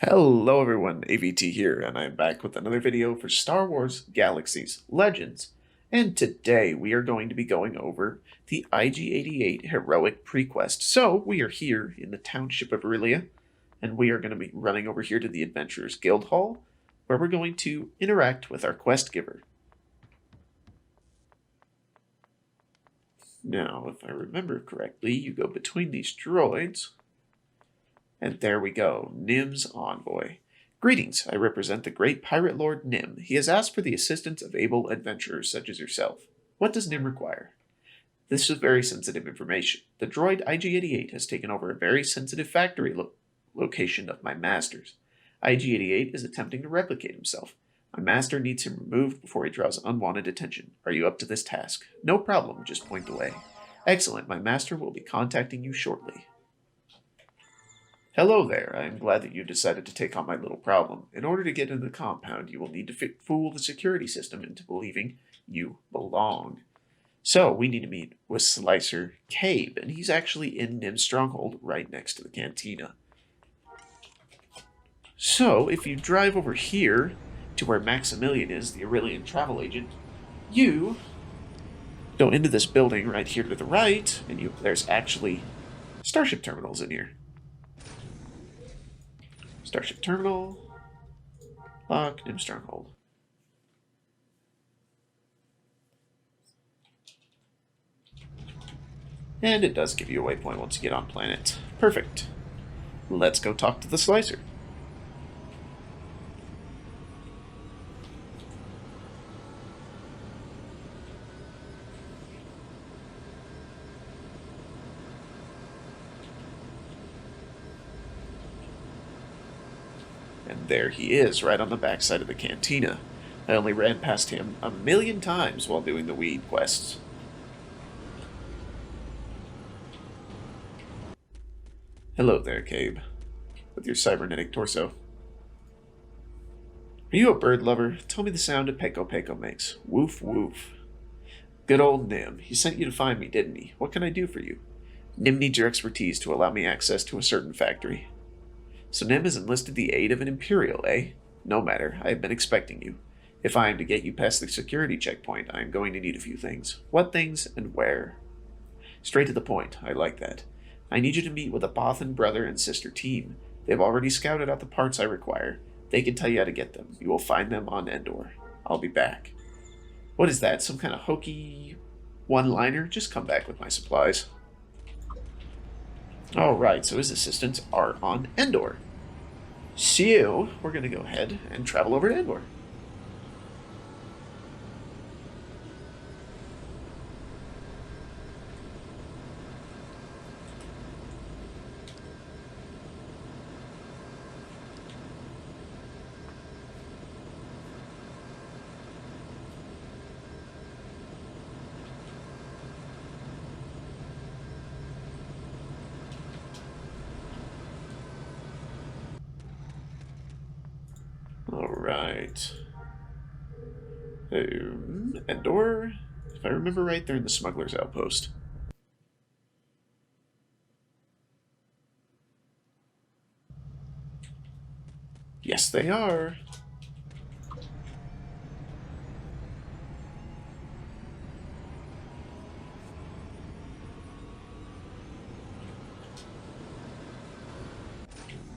Hello everyone, AVT here, and I am back with another video for Star Wars Galaxies Legends. And today we are going to be going over the IG-88 Heroic Prequest. So we are here in the township of Aurelia, and we are going to be running over here to the Adventurers Guild Hall, where we're going to interact with our quest giver. Now, if I remember correctly, you go between these droids. And there we go, Nim's Envoy. Greetings, I represent the great pirate lord Nim. He has asked for the assistance of able adventurers such as yourself. What does Nim require? This is very sensitive information. The droid IG-88 has taken over a very sensitive factory location of my master's. IG-88 is attempting to replicate himself. My master needs him removed before he draws unwanted attention. Are you up to this task? No problem, just point the way. Excellent, my master will be contacting you shortly. Hello there, I am glad that you decided to take on my little problem. In order to get into the compound, you will need to fool the security system into believing you belong. So, we need to meet with Slicer Cabe, and he's actually in Nim's stronghold right next to the cantina. So, if you drive over here to where Maximilian is, the Aurelian travel agent, you go into this building right here to the right, and there's actually starship terminals in here. Starship Terminal, lock, Nim Stronghold. And it does give you a waypoint once you get on planet. Perfect. Let's go talk to the Slicer. And there he is, right on the backside of the cantina. I only ran past him 1,000,000 times while doing the weed quests. Hello there, Cabe, with your cybernetic torso. Are you a bird lover? Tell me the sound a Peko Peko makes. Woof woof. Good old Nim. He sent you to find me, didn't he? What can I do for you? Nim needs your expertise to allow me access to a certain factory. So Nim has enlisted the aid of an Imperial, eh? No matter, I have been expecting you. If I am to get you past the security checkpoint, I am going to need a few things. What things and where? Straight to the point, I like that. I need you to meet with a Bothan brother and sister team. They've already scouted out the parts I require. They can tell you how to get them. You will find them on Endor. I'll be back. What is that, some kind of hokey one-liner? Just come back with my supplies. Alright, so his assistants are on Endor. So, we're going to go ahead and travel over to Endor. Alright. Endor, if I remember right, they're in the smuggler's outpost. Yes, they are.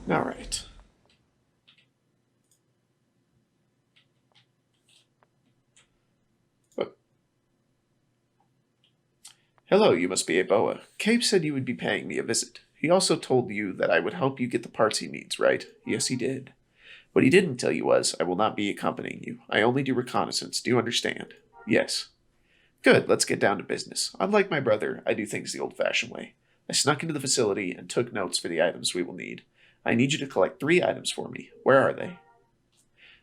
Alright. Hello, you must be a Boa. Cabe said you would be paying me a visit. He also told you that I would help you get the parts he needs, right? Yes, he did. What he didn't tell you was, I will not be accompanying you. I only do reconnaissance. Do you understand? Yes. Good, let's get down to business. Unlike my brother, I do things the old-fashioned way. I snuck into the facility and took notes for the items we will need. I need you to collect 3 items for me. Where are they?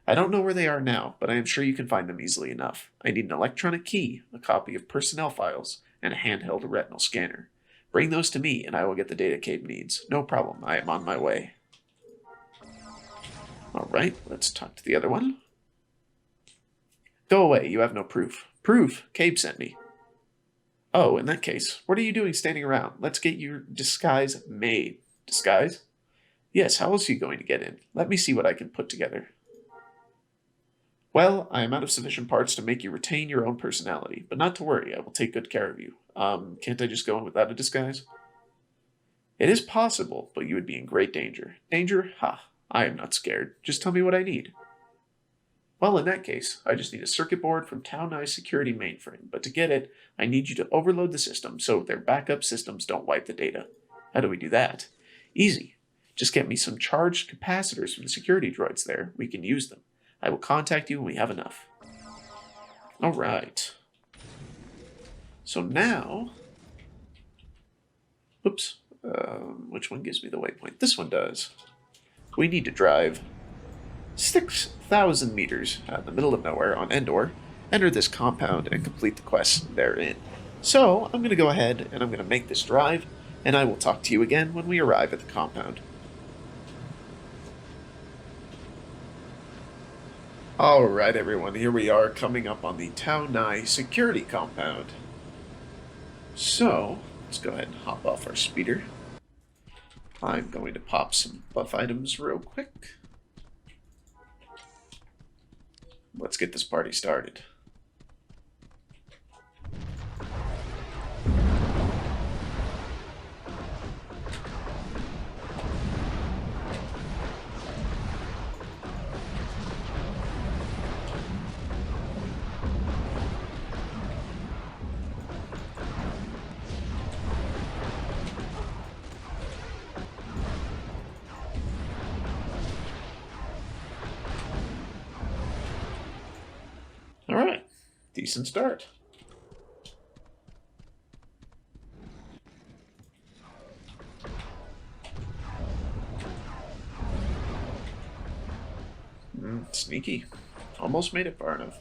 I don't know where they are now, but I am sure you can find them easily enough. I need an electronic key, a copy of personnel files, and a handheld retinal scanner. Bring those to me, and I will get the data Cabe needs. No problem, I am on my way. Alright, let's talk to the other one. Go away, you have no proof. Proof? Cabe sent me. Oh, in that case, what are you doing standing around? Let's get your disguise made. Disguise? Yes, how else are you going to get in? Let me see what I can put together. Well, I am out of sufficient parts to make you retain your own personality, but not to worry, I will take good care of you. Can't I just go in without a disguise? It is possible, but you would be in great danger. Danger? Ha! I am not scared. Just tell me what I need. Well, in that case, I just need a circuit board from Town Eye's security mainframe, but to get it, I need you to overload the system so their backup systems don't wipe the data. How do we do that? Easy. Just get me some charged capacitors from the security droids there. We can use them. I will contact you when we have enough. Alright. So now... Oops. Which one gives me the waypoint? This one does. We need to drive 6,000 meters out in the middle of nowhere on Endor, enter this compound, and complete the quest therein. So, I'm going to go ahead and I'm going to make this drive, and I will talk to you again when we arrive at the compound. Alright everyone, here we are coming up on the Town Eye security compound. So, let's go ahead and hop off our speeder. I'm going to pop some buff items real quick. Let's get this party started. Alright, decent start. Sneaky. Almost made it far enough.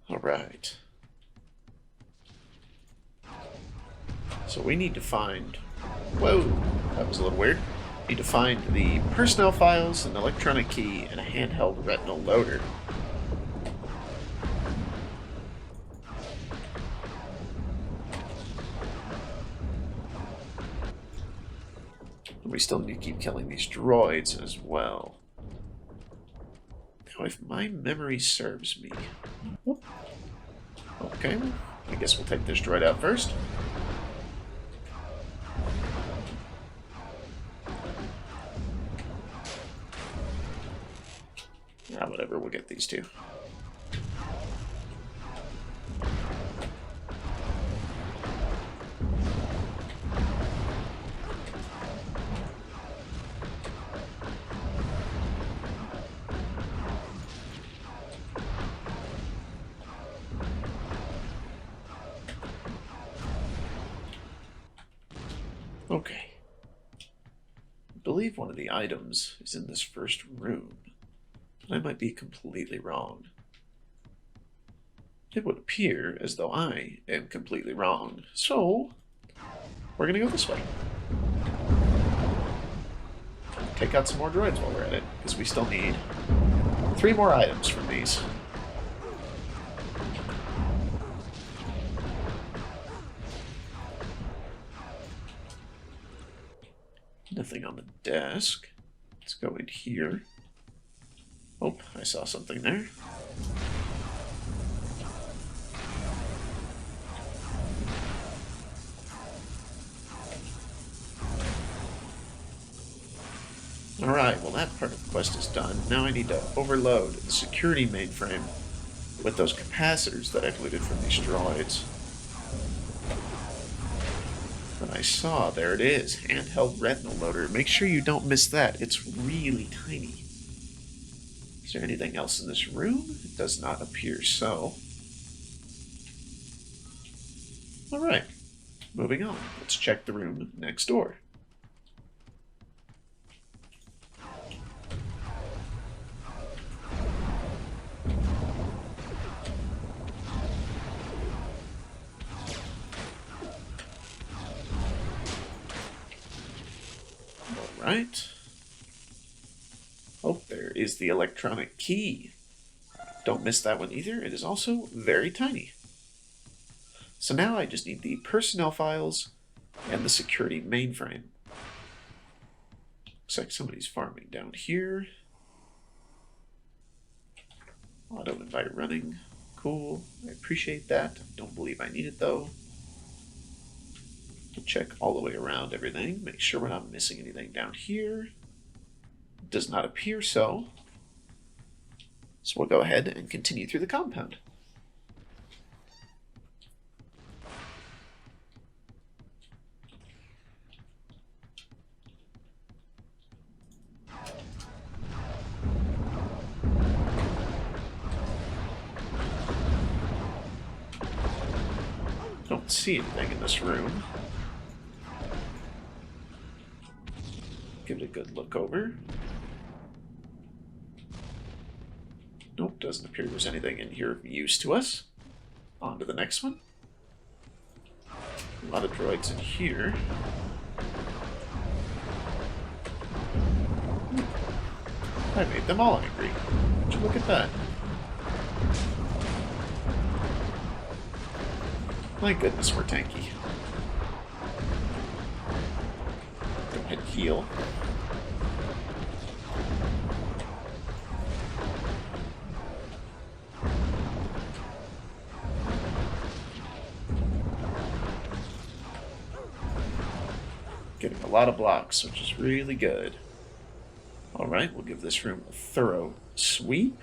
Alright. So we need to find... Whoa! That was a little weird. Need to find the personnel files, an electronic key, and a handheld retinal loader. And we still need to keep killing these droids as well. Now, if my memory serves me... Okay, well, I guess we'll take this droid out first. Whatever, we'll get these two. Okay. I believe one of the items is in this first room. I might be completely wrong. It would appear as though I am completely wrong. So, we're going to go this way. Take out some more droids while we're at it, because we still need 3 more items from these. Nothing on the desk. Let's go in here. Oh, I saw something there. Alright, well that part of the quest is done. Now I need to overload the security mainframe with those capacitors that I've looted from these droids. And I saw, there it is, handheld retinal loader. Make sure you don't miss that. It's really tiny. Is there anything else in this room? It does not appear so. Alright, moving on. Let's check the room next door. Alright. Oh, there is the electronic key. Don't miss that one either. It is also very tiny. So now I just need the personnel files and the security mainframe. Looks like somebody's farming down here. Auto invite running. Cool. I appreciate that. Don't believe I need it though. We'll check all the way around everything. Make sure we're not missing anything down here. Does not appear so. So we'll go ahead and continue through the compound. Don't see anything in this room. Give it a good look over. Nope, doesn't appear there's anything in here of use to us. On to the next one. A lot of droids in here. I made them all angry. Would you look at that? My goodness, we're tanky. Go ahead and heal. Getting a lot of blocks, which is really good. Alright, we'll give this room a thorough sweep.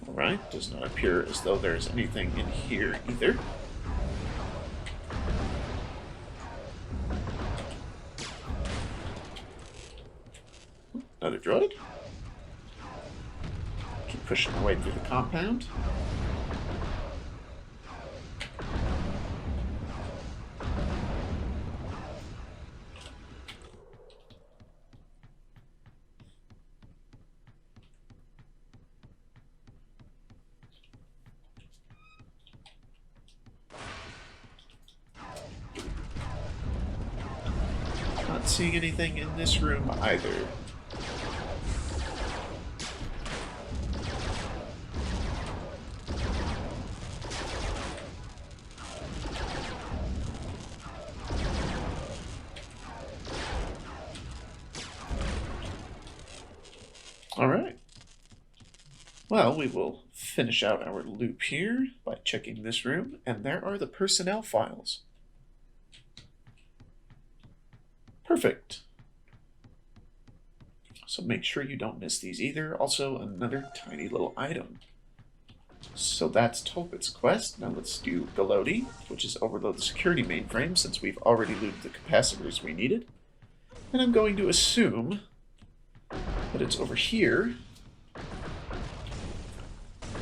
Alright, does not appear as though there's anything in here either. Another droid. Keep pushing our way through the compound. Not seeing anything in this room either. Alright. Well, we will finish out our loop here by checking this room, and there are the personnel files. Perfect. So make sure you don't miss these either. Also, another tiny little item. So that's Tolbit's quest. Now let's do Galoti, which is overload the security mainframe, since we've already looted the capacitors we needed. And I'm going to assume that it's over here.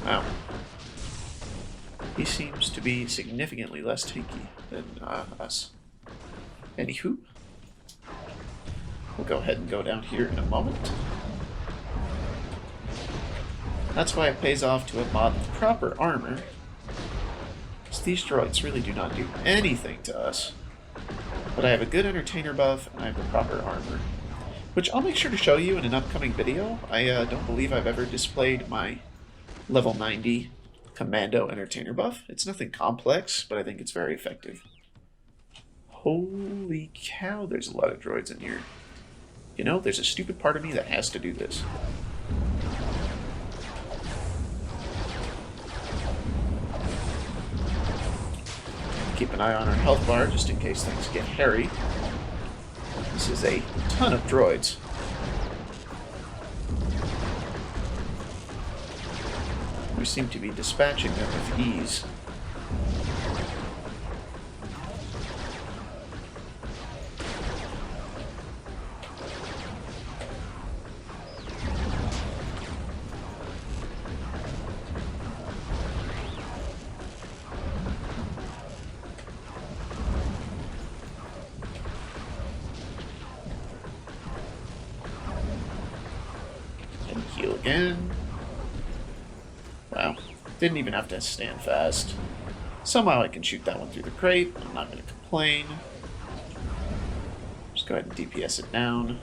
Wow. He seems to be significantly less tanky than us. Anywho, we'll go ahead and go down here in a moment. That's why it pays off to have modded proper armor, because these droids really do not do anything to us. But I have a good entertainer buff, and I have the proper armor, which I'll make sure to show you in an upcoming video. I don't believe I've ever displayed my level 90 commando entertainer buff. It's nothing complex, but I think it's very effective. Holy cow, there's a lot of droids in here. You know, there's a stupid part of me that has to do this. Keep an eye on our health bar just in case things get hairy. This is a ton of droids. We seem to be dispatching them with ease. And heal again. Didn't even have to stand fast. Somehow I can shoot that one through the crate. I'm not going to complain. Just go ahead and DPS it down.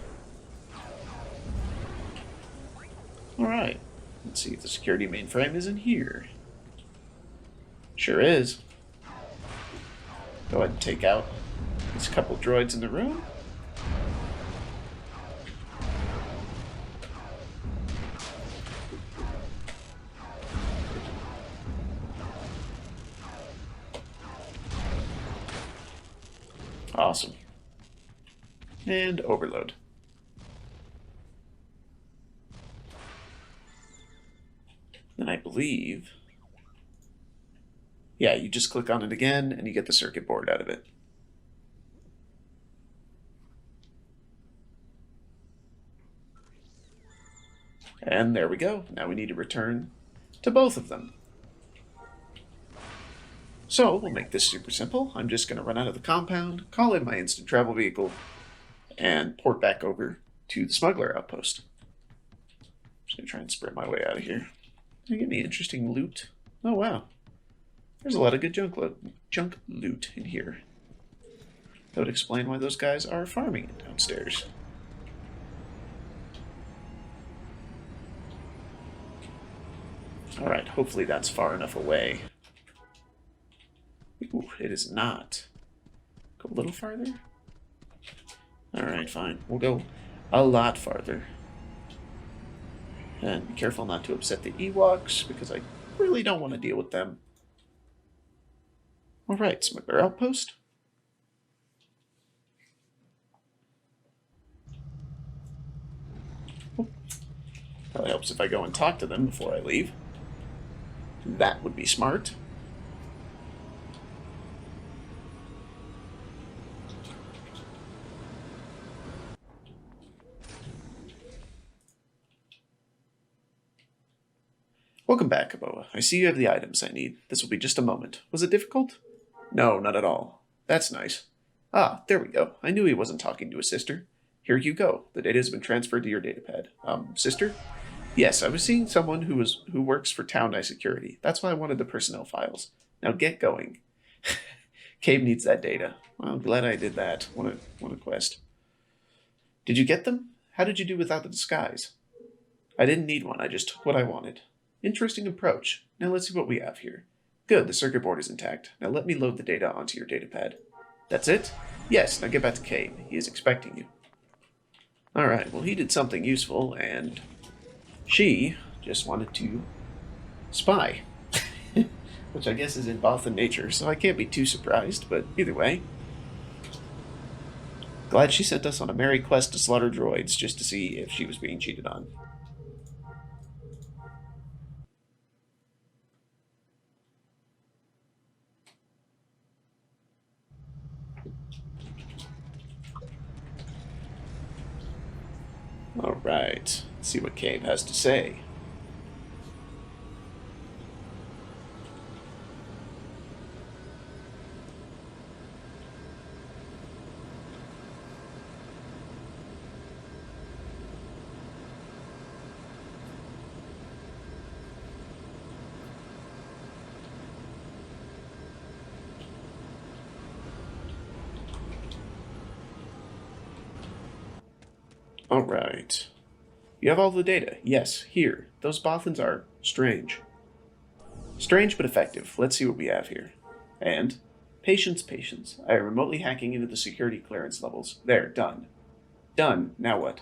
Alright. Let's see if the security mainframe is in here. Sure is. Go ahead and take out these couple droids in the room. Awesome. And overload. Then I believe... yeah, you just click on it again and you get the circuit board out of it. And there we go. Now we need to return to both of them. So we'll make this super simple. I'm just going to run out of the compound, call in my instant travel vehicle, and port back over to the smuggler outpost. I'm just going to try and sprint my way out of here. Did I get any interesting loot? Oh, wow. There's a lot of good junk loot in here. That would explain why those guys are farming it downstairs. Alright, hopefully that's far enough away. Ooh, it is not. Go a little farther? Alright, fine. We'll go a lot farther. And be careful not to upset the Ewoks, because I really don't want to deal with them. Alright, smuggler outpost. Oh. Probably helps if I go and talk to them before I leave. That would be smart. Welcome back, Kaboa. I see you have the items I need. This will be just a moment. Was it difficult? No, not at all. That's nice. Ah, there we go. I knew he wasn't talking to his sister. Here you go. The data has been transferred to your datapad. Sister? Yes, I was seeing someone who works for Town Eye Security. That's why I wanted the personnel files. Now get going. Cabe needs that data. Well, I'm glad I did that. What a quest. Did you get them? How did you do without the disguise? I didn't need one. I just took what I wanted. Interesting approach. Now let's see what we have here. Good, the circuit board is intact. Now let me load the data onto your datapad. That's it? Yes, now get back to Cabe. He is expecting you. Alright, well he did something useful, and she just wanted to spy. Which I guess is in Bothan nature, so I can't be too surprised, but either way. Glad she sent us on a merry quest to slaughter droids just to see if she was being cheated on. Alright, let's see what Cabe has to say. Alright. You have all the data. Yes, here. Those Bothans are strange. Strange but effective. Let's see what we have here. And patience, patience. I am remotely hacking into the security clearance levels. There, done. Done. Now what?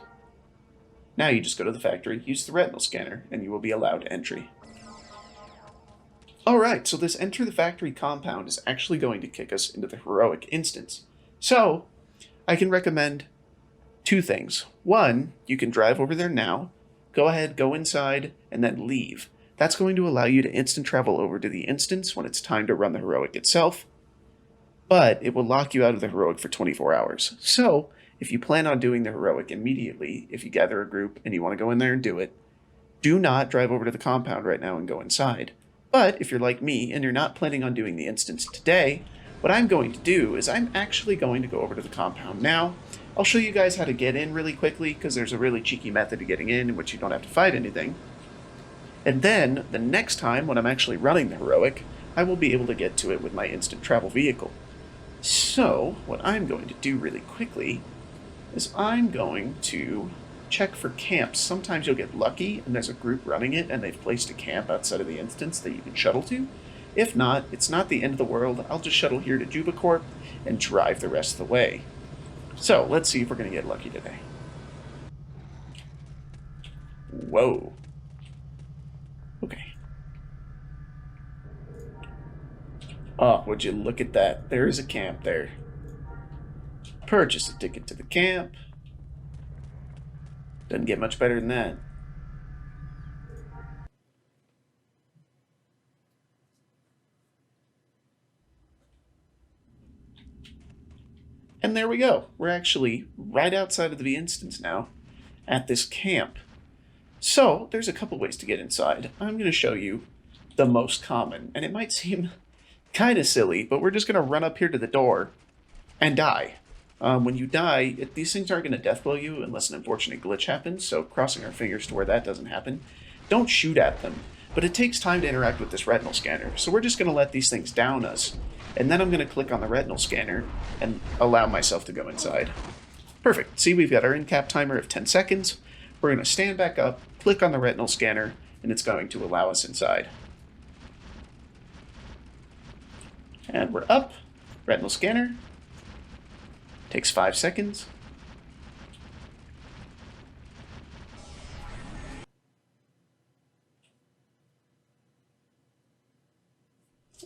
Now you just go to the factory, use the retinal scanner, and you will be allowed entry. Alright, so this enter the factory compound is actually going to kick us into the heroic instance. So, I can recommend two things. One, you can drive over there now, go ahead, go inside, and then leave. That's going to allow you to instant travel over to the instance when it's time to run the heroic itself, but it will lock you out of the heroic for 24 hours. So, if you plan on doing the heroic immediately, if you gather a group and you want to go in there and do it, do not drive over to the compound right now and go inside. But if you're like me and you're not planning on doing the instance today, what I'm going to do is I'm actually going to go over to the compound now. I'll show you guys how to get in really quickly, because there's a really cheeky method of getting in which you don't have to fight anything. And then, the next time when I'm actually running the heroic, I will be able to get to it with my instant travel vehicle. So, what I'm going to do really quickly is I'm going to check for camps. Sometimes you'll get lucky and there's a group running it and they've placed a camp outside of the instance that you can shuttle to. If not, it's not the end of the world. I'll just shuttle here to Jubacorp and drive the rest of the way. So, let's see if we're going to get lucky today. Whoa. Okay. Oh, would you look at that? There is a camp there. Purchase a ticket to the camp. Doesn't get much better than that. And there we go. We're actually right outside of the instance now at this camp. So there's a couple ways to get inside. I'm going to show you the most common, and it might seem kind of silly, but we're just going to run up here to the door and die. When you die, these things aren't going to death blow you unless an unfortunate glitch happens, so crossing our fingers to where that doesn't happen. Don't shoot at them, but it takes time to interact with this retinal scanner, so we're just going to let these things down us, and then I'm going to click on the retinal scanner and allow myself to go inside. Perfect. See, we've got our in-cap timer of 10 seconds. We're going to stand back up, click on the retinal scanner, and it's going to allow us inside. And we're up. Retinal scanner. Takes 5 seconds.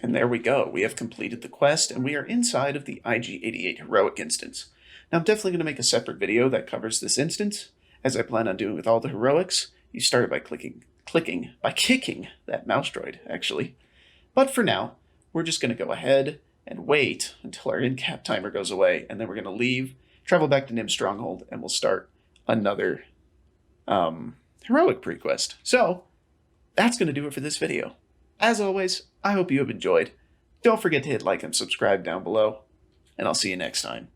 And there we go. We have completed the quest, and we are inside of the IG-88 heroic instance. Now, I'm definitely going to make a separate video that covers this instance, as I plan on doing with all the heroics. You started by kicking that mouse droid, actually. But for now, we're just going to go ahead and wait until our in-cap timer goes away, and then we're going to leave, travel back to Nim's Stronghold, and we'll start another heroic prequest. So, that's going to do it for this video. As always, I hope you have enjoyed. Don't forget to hit like and subscribe down below, and I'll see you next time.